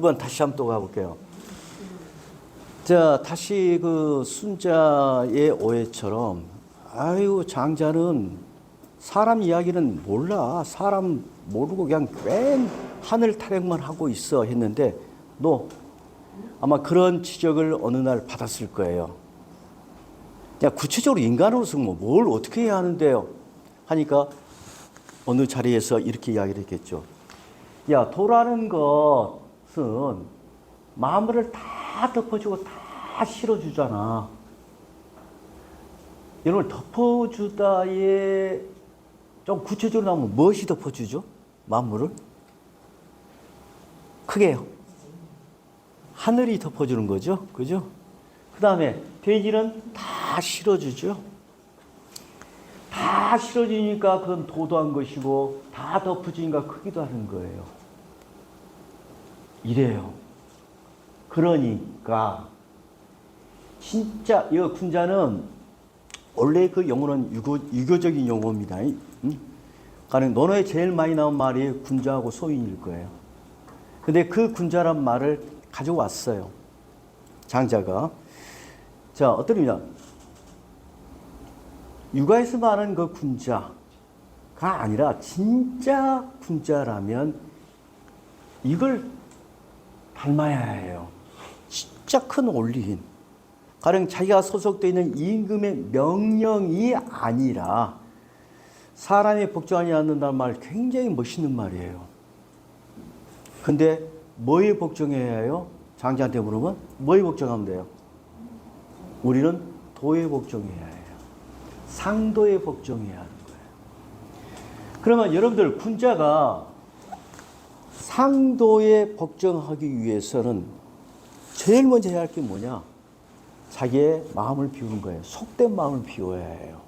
1번 다시 한번 또 가볼게요. 자, 다시 그 순자의 오해처럼, 아유, 장자는 사람 이야기는 몰라. 사람 모르고 그냥 맨 하늘 타령만 하고 있어 했는데, 너 아마 그런 지적을 어느 날 받았을 거예요. 야, 구체적으로 인간으로서 뭘 어떻게 해야 하는데요? 하니까 어느 자리에서 이렇게 이야기를 했겠죠. 야, 도라는 것은 마음을 다 덮어주고 다 실어주잖아. 여러분, 덮어주다에 좀 구체적으로 나오면 무엇이 덮어주죠? 만물을? 크게요. 하늘이 덮어주는 거죠. 그죠? 그 다음에 돼지는 다 실어주죠. 다 실어주니까 그건 도도한 것이고 다 덮어주니까 크기도 하는 거예요. 이래요. 그러니까 진짜 이 군자는 원래 그 용어는 유교적인 용어입니다. 가령 논어에 제일 많이 나온 말이 군자하고 소인일 거예요. 근데 그 군자란 말을 가져왔어요. 장자가. 자, 어떤 의미냐. 육아에서 말하는 그 군자가 아니라 진짜 군자라면 이걸 닮아야 해요. 진짜 큰 원리인. 가령 자기가 소속되어 있는 임금의 명령이 아니라 사람이 복종하지 않는다는 말 굉장히 멋있는 말이에요. 근데 뭐에 복종해야 해요? 장자한테 물으면 뭐에 복종하면 돼요? 우리는 도에 복종해야 해요. 상도에 복종해야 하는 거예요. 그러면 여러분들 군자가 상도에 복종하기 위해서는 제일 먼저 해야 할 게 뭐냐? 자기의 마음을 비우는 거예요. 속된 마음을 비워야 해요.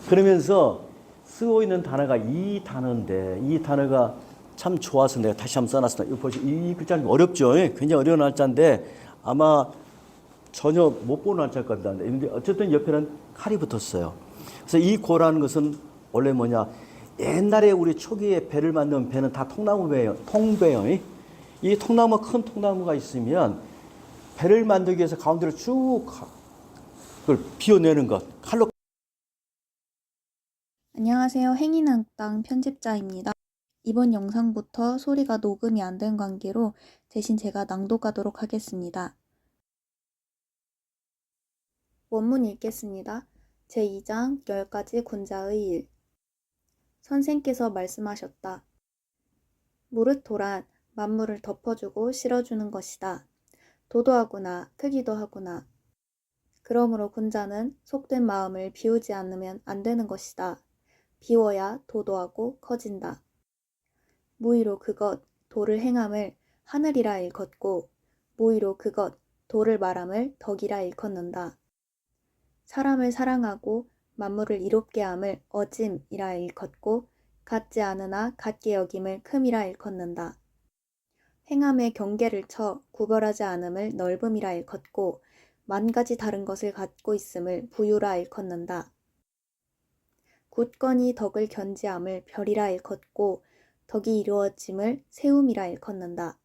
그러면서 쓰고 있는 단어가 이 단어인데 이 단어가 참 좋아서 내가 다시 한번 써놨습니다. 이거 보시죠. 이 글자는 어렵죠. 굉장히 어려운 날짜인데 아마 전혀 못 보는 날짜일 겁니다. 근데 어쨌든 옆에는 칼이 붙었어요. 그래서 이 고라는 것은 원래 뭐냐. 옛날에 우리 초기에 배를 만드는 배는 다 통나무배예요. 통배요. 이 통나무, 큰 통나무가 있으면 배를 만들기 위해서 가운데로 쭉 그걸 비워내는 것. 칼로. 안녕하세요. 행인학당 편집자입니다. 이번 영상부터 소리가 녹음이 안 된 관계로 대신 제가 낭독하도록 하겠습니다. 원문 읽겠습니다. 제2장 10가지 군자의 일. 선생께서 말씀하셨다. 무릇도란 만물을 덮어주고 실어주는 것이다. 도도하구나 크기도 하구나. 그러므로 군자는 속된 마음을 비우지 않으면 안 되는 것이다. 비워야 도도하고 커진다. 무의로 그것 도를 행함을 하늘이라 일컫고 무의로 그것 도를 말함을 덕이라 일컫는다. 사람을 사랑하고 만물을 이롭게 함을 어짐이라 일컫고 같지 않으나 같게 여김을 큼이라 일컫는다. 행함의 경계를 쳐 구별하지 않음을 넓음이라 일컫고 만 가지 다른 것을 갖고 있음을 부유라 일컫는다. 굳건히 덕을 견지함을 별이라 일컫고 덕이 이루어짐을 세움이라 일컫는다.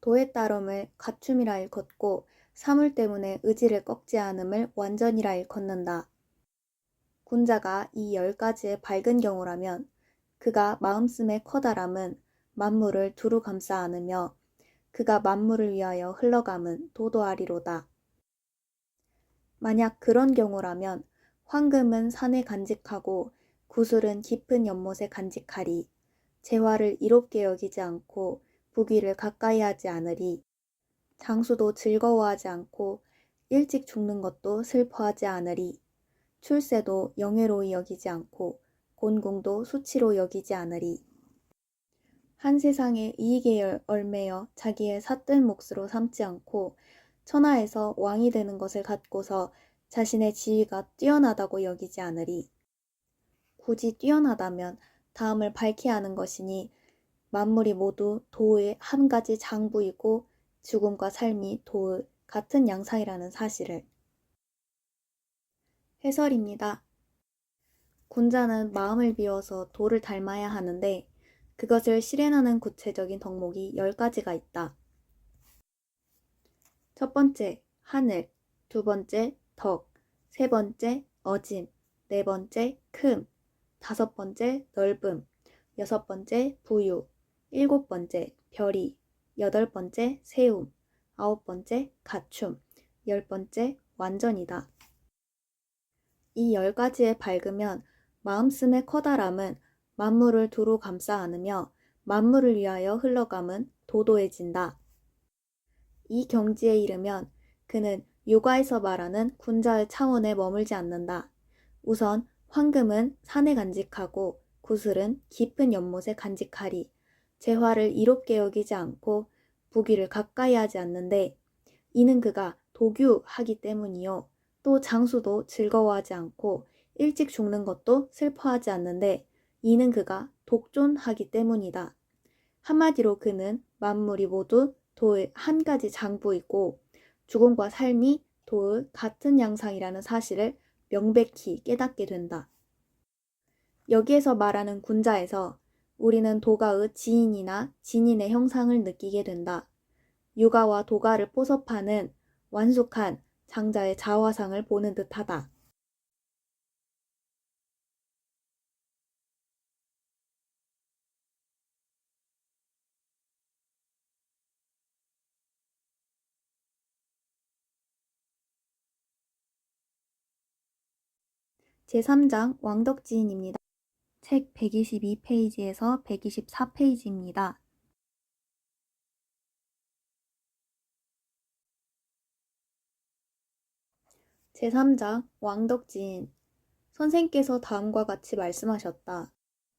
도에 따름을 갖춤이라 일컫고 사물 때문에 의지를 꺾지 않음을 완전이라 일컫는다. 군자가 이 10가지의 밝은 경우라면 그가 마음씀의 커다람은 만물을 두루 감싸 안으며 그가 만물을 위하여 흘러감은 도도하리로다. 만약 그런 경우라면 황금은 산에 간직하고 구슬은 깊은 연못에 간직하리. 재화를 이롭게 여기지 않고 부귀를 가까이 하지 않으리. 장수도 즐거워하지 않고 일찍 죽는 것도 슬퍼하지 않으리. 출세도 영예로이 여기지 않고 곤궁도 수치로 여기지 않으리. 한 세상에 이익에 얽매여 자기의 삿된 몫으로 삼지 않고 천하에서 왕이 되는 것을 갖고서 자신의 지위가 뛰어나다고 여기지 않으리. 굳이 뛰어나다면 다음을 밝히 하는 것이니 만물이 모두 도의 한 가지 장부이고 죽음과 삶이 도의 같은 양상이라는 사실을. 해설입니다. 군자는 마음을 비워서 도를 닮아야 하는데 그것을 실현하는 구체적인 덕목이 10가지가 있다. 첫 번째, 하늘. 두 번째, 덕. 세 번째, 어짐. 네 번째, 큼. 다섯 번째, 넓음. 여섯 번째, 부유. 일곱 번째, 별이. 여덟 번째, 세움. 아홉 번째, 갖춤. 열 번째, 완전이다. 이 10가지에 밝으면 마음씀의 커다람은 만물을 두루 감싸 안으며 만물을 위하여 흘러감은 도도해진다. 이 경지에 이르면 그는 요가에서 말하는 군자의 차원에 머물지 않는다. 우선 황금은 산에 간직하고 구슬은 깊은 연못에 간직하리. 재화를 이롭게 여기지 않고 부귀를 가까이 하지 않는데 이는 그가 도규하기 때문이요. 또 장수도 즐거워하지 않고 일찍 죽는 것도 슬퍼하지 않는데 이는 그가 독존하기 때문이다. 한마디로 그는 만물이 모두 도의 한 가지 장부이고 죽음과 삶이 도의 같은 양상이라는 사실을 명백히 깨닫게 된다. 여기에서 말하는 군자에서 우리는 도가의 지인이나 진인의 형상을 느끼게 된다. 유가와 도가를 포섭하는 완숙한 장자의 자화상을 보는 듯하다. 제3장 왕덕지인입니다. 책 122페이지에서 124페이지입니다. 제3장 왕덕지인. 선생께서 다음과 같이 말씀하셨다.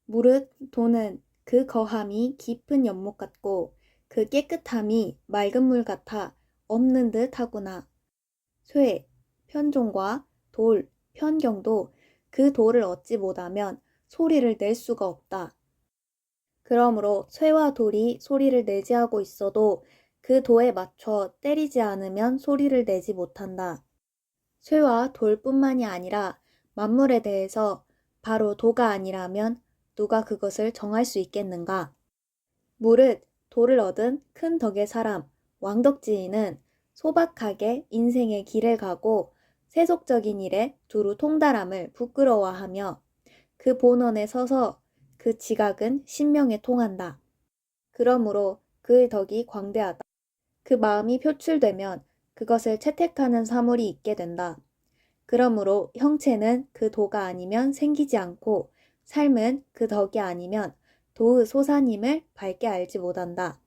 무릇 도는 그 거함이 깊은 연못 같고 그 깨끗함이 맑은 물 같아 없는 듯 하구나. 쇠, 편종과 돌, 편경도 그 돌을 얻지 못하면 소리를 낼 수가 없다. 그러므로 쇠와 돌이 소리를 내지 하고 있어도 그 도에 맞춰 때리지 않으면 소리를 내지 못한다. 쇠와 돌뿐만이 아니라 만물에 대해서 바로 도가 아니라면 누가 그것을 정할 수 있겠는가? 무릇 도를 얻은 큰 덕의 사람 왕덕지인은 소박하게 인생의 길을 가고 세속적인 일에 두루 통달함을 부끄러워하며 그 본원에 서서 그 지각은 신명에 통한다. 그러므로 그의 덕이 광대하다. 그 마음이 표출되면 그것을 채택하는 사물이 있게 된다. 그러므로 형체는 그 도가 아니면 생기지 않고 삶은 그 덕이 아니면 도의 소사님을 밝게 알지 못한다.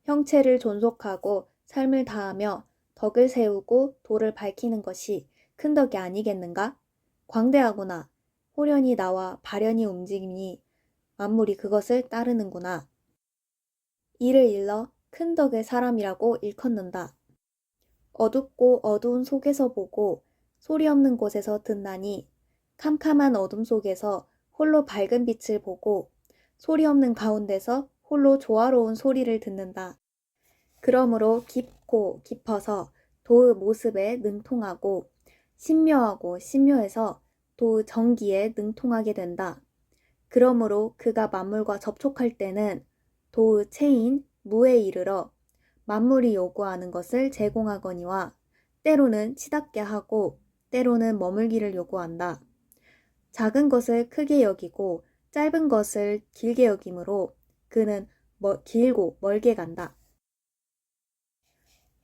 형체를 존속하고 삶을 다하며 덕을 세우고 도를 밝히는 것이 큰 덕이 아니겠는가? 광대하구나. 호련히 나와 발연히 움직이니 만물이 그것을 따르는구나. 이를 일러 큰 덕의 사람이라고 일컫는다. 어둡고 어두운 속에서 보고 소리 없는 곳에서 듣나니 캄캄한 어둠 속에서 홀로 밝은 빛을 보고 소리 없는 가운데서 홀로 조화로운 소리를 듣는다. 그러므로 깊고 깊어서 도의 모습에 능통하고 신묘하고 신묘해서 도의 정기에 능통하게 된다. 그러므로 그가 만물과 접촉할 때는 도의 체인 무에 이르러 만물이 요구하는 것을 제공하거니와 때로는 치닫게 하고 때로는 머물기를 요구한다. 작은 것을 크게 여기고 짧은 것을 길게 여김으로 그는 길고 멀게 간다.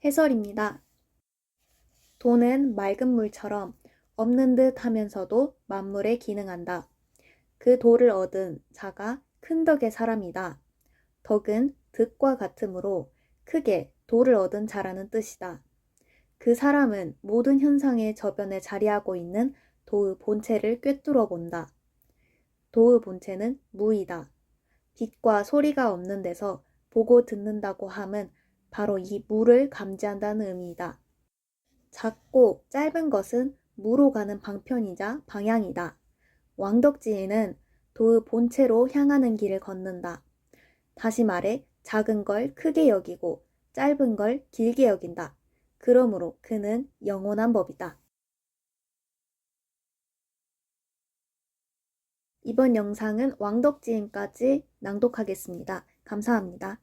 해설입니다. 도는 맑은 물처럼 없는 듯 하면서도 만물에 기능한다. 그 도를 얻은 자가 큰 덕의 사람이다. 덕은 득과 같으므로 크게 도를 얻은 자라는 뜻이다. 그 사람은 모든 현상의 저변에 자리하고 있는 도의 본체를 꿰뚫어 본다. 도의 본체는 무이다. 빛과 소리가 없는 데서 보고 듣는다고 함은 바로 이 무를 감지한다는 의미이다. 작고 짧은 것은 무로 가는 방편이자 방향이다. 왕덕지인은 도의 본체로 향하는 길을 걷는다. 다시 말해 작은 걸 크게 여기고 짧은 걸 길게 여긴다. 그러므로 그는 영원한 법이다. 이번 영상은 왕덕지음까지 낭독하겠습니다. 감사합니다.